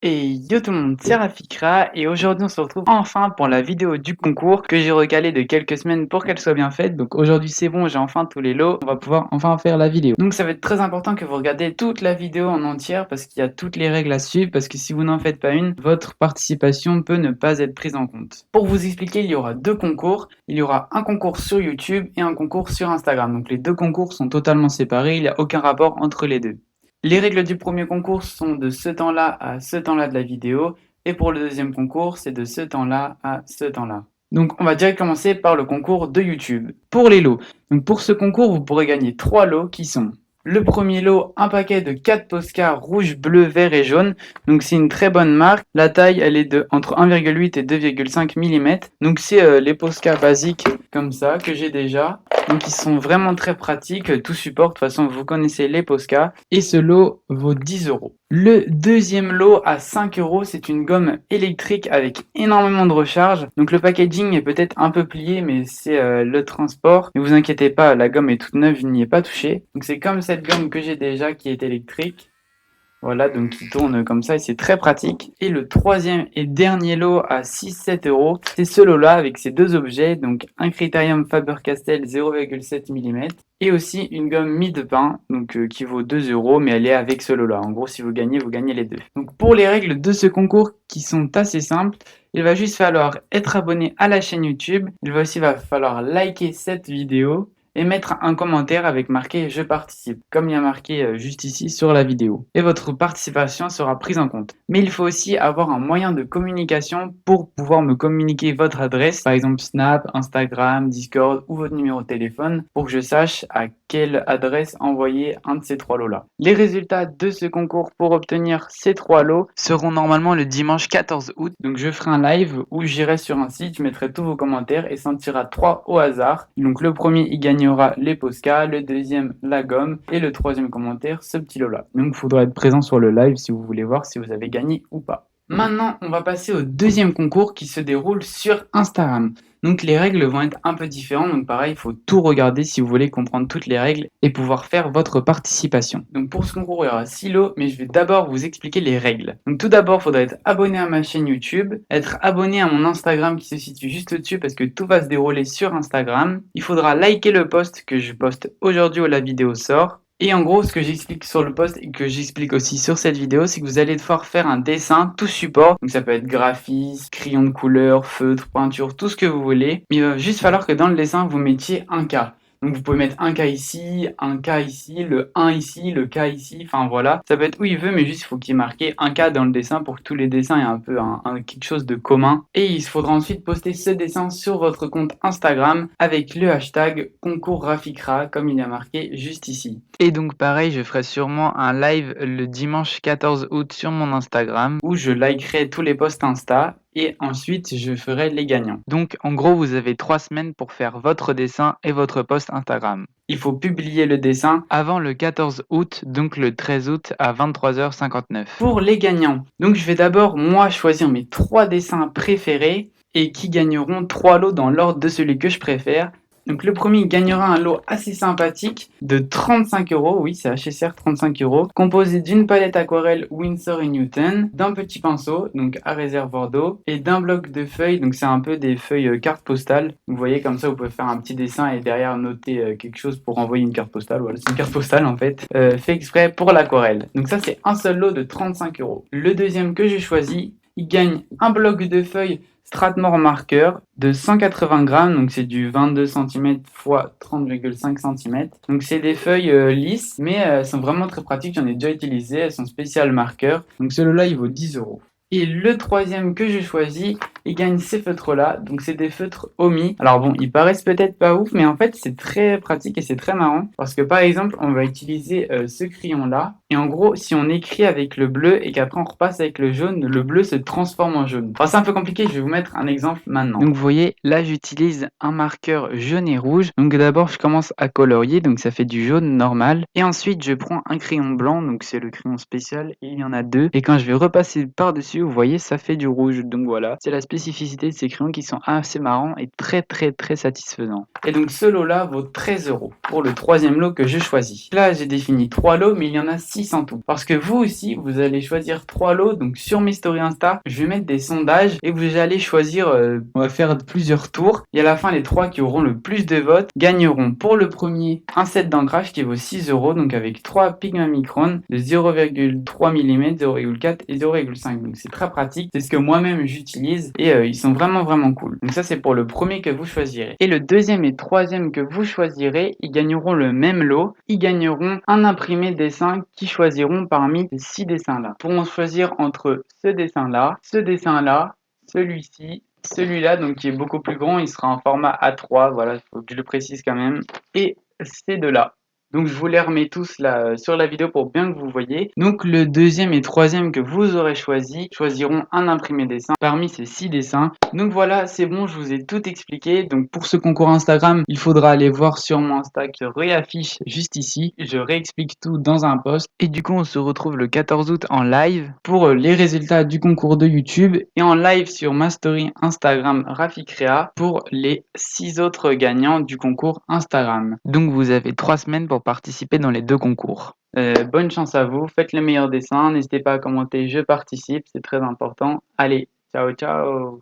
Et yo tout le monde, c'est Rafikra et aujourd'hui on se retrouve enfin pour la vidéo du concours que j'ai recalé de quelques semaines pour qu'elle soit bien faite. Donc aujourd'hui c'est bon, j'ai enfin tous les lots, on va pouvoir enfin faire la vidéo. Donc ça va être très important que vous regardez toute la vidéo en entière parce qu'il y a toutes les règles à suivre parce que si vous n'en faites pas une, votre participation peut ne pas être prise en compte. Pour vous expliquer, il y aura deux concours. Il y aura un concours sur YouTube et un concours sur Instagram. Donc les deux concours sont totalement séparés, il n'y a aucun rapport entre les deux. Les règles du premier concours sont de ce temps-là à ce temps-là de la vidéo, et pour le deuxième concours, c'est de ce temps-là à ce temps-là. Donc on va direct commencer par le concours de YouTube. Pour les lots, donc pour ce concours, vous pourrez gagner 3 lots qui sont le premier lot, un paquet de 4 Posca rouge, bleu, vert et jaune. Donc c'est une très bonne marque. La taille, elle est de entre 1,8 et 2,5 mm. Donc c'est les Posca basiques comme ça que j'ai déjà. Donc ils sont vraiment très pratiques, tout support, de toute façon vous connaissez les Posca. Et ce lot vaut 10 euros. Le deuxième lot à 5 euros, c'est une gomme électrique avec énormément de recharge. Donc le packaging est peut-être un peu plié, mais c'est le transport. Ne vous inquiétez pas, la gomme est toute neuve, je n'y ai pas touché. Donc c'est comme cette gomme que j'ai déjà qui est électrique. Voilà, donc qui tourne comme ça et c'est très pratique. Et le troisième et dernier lot à 6-7 euros, c'est ce lot-là avec ces deux objets, donc un Critérium Faber-Castell 0,7 mm et aussi une gomme mie de pain, donc qui vaut 2 euros, mais elle est avec ce lot-là. En gros, si vous gagnez les deux. Donc pour les règles de ce concours qui sont assez simples, il va juste falloir être abonné à la chaîne YouTube. Il va aussi falloir liker cette vidéo et mettre un commentaire avec marqué je participe, comme il y a marqué juste ici sur la vidéo. Et votre participation sera prise en compte. Mais il faut aussi avoir un moyen de communication pour pouvoir me communiquer votre adresse, par exemple Snap, Instagram, Discord ou votre numéro de téléphone pour que je sache à quelle adresse envoyer un de ces 3 lots-là. Les résultats de ce concours pour obtenir ces 3 lots seront normalement le dimanche 14 août. Donc je ferai un live où j'irai sur un site, je mettrai tous vos commentaires et s'en tirera 3 au hasard. Donc le premier, il gagnera les Posca, le deuxième, la gomme et le troisième commentaire, ce petit lot-là. Donc il faudra être présent sur le live si vous voulez voir si vous avez gagné ou pas. Maintenant, on va passer au deuxième concours qui se déroule sur Instagram. Donc les règles vont être un peu différentes, donc pareil, il faut tout regarder si vous voulez comprendre toutes les règles et pouvoir faire votre participation. Donc pour ce concours, il y aura 6 lots, mais je vais d'abord vous expliquer les règles. Donc tout d'abord, il faudra être abonné à ma chaîne YouTube, être abonné à mon Instagram qui se situe juste au-dessus parce que tout va se dérouler sur Instagram. Il faudra liker le post que je poste aujourd'hui où la vidéo sort. Et en gros, ce que j'explique sur le post et que j'explique aussi sur cette vidéo, c'est que vous allez devoir faire un dessin, tout support. Donc ça peut être graphisme, crayon de couleur, feutre, peinture, tout ce que vous voulez. Mais il va juste falloir que dans le dessin, vous mettiez un cas. Donc vous pouvez mettre un cas ici, un cas ici, le 1 ici, le cas ici, enfin voilà. Ça peut être où il veut, mais juste il faut qu'il y ait marqué un cas dans le dessin pour que tous les dessins aient un peu quelque chose de commun. Et il faudra ensuite poster ce dessin sur votre compte Instagram avec le hashtag concours Rafikra comme il y a marqué juste ici. Et donc pareil, je ferai sûrement un live le dimanche 14 août sur mon Instagram où je likerai tous les posts Insta et ensuite je ferai les gagnants. Donc en gros, vous avez 3 semaines pour faire votre dessin et votre post Instagram. Il faut publier le dessin avant le 14 août, donc le 13 août à 23h59. Pour les gagnants, donc je vais d'abord moi choisir mes 3 dessins préférés et qui gagneront 3 lots dans l'ordre de celui que je préfère. Donc le premier gagnera un lot assez sympathique de 35 euros, oui c'est assez cher, 35 euros, composé d'une palette aquarelle Winsor & Newton, d'un petit pinceau, donc à réservoir d'eau, et d'un bloc de feuilles, donc c'est un peu des feuilles cartes postales. Vous voyez comme ça vous pouvez faire un petit dessin et derrière noter quelque chose pour envoyer une carte postale, voilà c'est une carte postale en fait, fait exprès pour l'aquarelle. Donc ça c'est un seul lot de 35 euros. Le deuxième que j'ai choisi, il gagne un bloc de feuilles Strathmore Marker de 180 grammes, donc c'est du 22 cm x 30,5 cm. Donc c'est des feuilles lisses, mais elles sont vraiment très pratiques, j'en ai déjà utilisé, elles sont spéciales marqueurs. Donc celui-là il vaut 10 euros. Et le troisième que j'ai choisi, il gagne ces feutres-là. Donc c'est des feutres Omi. Alors bon, ils paraissent peut-être pas ouf, mais en fait c'est très pratique et c'est très marrant. Parce que par exemple, on va utiliser ce crayon-là. Et en gros, si on écrit avec le bleu et qu'après on repasse avec le jaune, le bleu se transforme en jaune. Enfin c'est un peu compliqué, je vais vous mettre un exemple maintenant. Donc vous voyez, là j'utilise un marqueur jaune et rouge. Donc d'abord je commence à colorier, donc ça fait du jaune normal. Et ensuite je prends un crayon blanc, donc c'est le crayon spécial, et il y en a deux. Et quand je vais repasser par-dessus, vous voyez, ça fait du rouge. Donc voilà, c'est la spécificité de ces crayons qui sont assez marrants et très satisfaisants. Et donc ce lot-là vaut 13 € pour le troisième lot que je choisis. Là, j'ai défini 3 lots, mais il y en a 6 en tout. Parce que vous aussi, vous allez choisir 3 lots. Donc sur mes stories Insta, je vais mettre des sondages et vous allez choisir, on va faire plusieurs tours. Et à la fin, les 3 qui auront le plus de votes gagneront pour le premier un set d'ancrage qui vaut 6 €, donc avec 3 Pigmamicron de 0,3 mm, 0,4 et 0,5. Donc c'est très pratique. C'est ce que moi-même j'utilise et ils sont vraiment cool. Donc ça, c'est pour le premier que vous choisirez. Et le deuxième et troisième que vous choisirez, ils gagneront le même lot. Ils gagneront un imprimé dessin qu'ils choisiront parmi ces 6 dessins-là. Ils pourront choisir entre ce dessin-là, celui-ci, celui-là, donc qui est beaucoup plus grand, il sera en format A3, voilà, il faut que je le précise quand même, et ces deux-là. Donc je vous les remets tous là sur la vidéo pour bien que vous voyez. Donc le deuxième et troisième que vous aurez choisi choisiront un imprimé dessin parmi ces 6 dessins. Donc voilà, c'est bon, je vous ai tout expliqué. Donc pour ce concours Instagram, il faudra aller voir sur mon Insta qui se réaffiche juste ici. Je réexplique tout dans un post. Et du coup, on se retrouve le 14 août en live pour les résultats du concours de YouTube et en live sur ma story Instagram Raficrea pour les 6 autres gagnants du concours Instagram. Donc vous avez 3 semaines pour participer dans les 2 concours. Bonne chance à vous, faites le meilleur dessin, n'hésitez pas à commenter je participe, c'est très important. Allez, ciao ciao!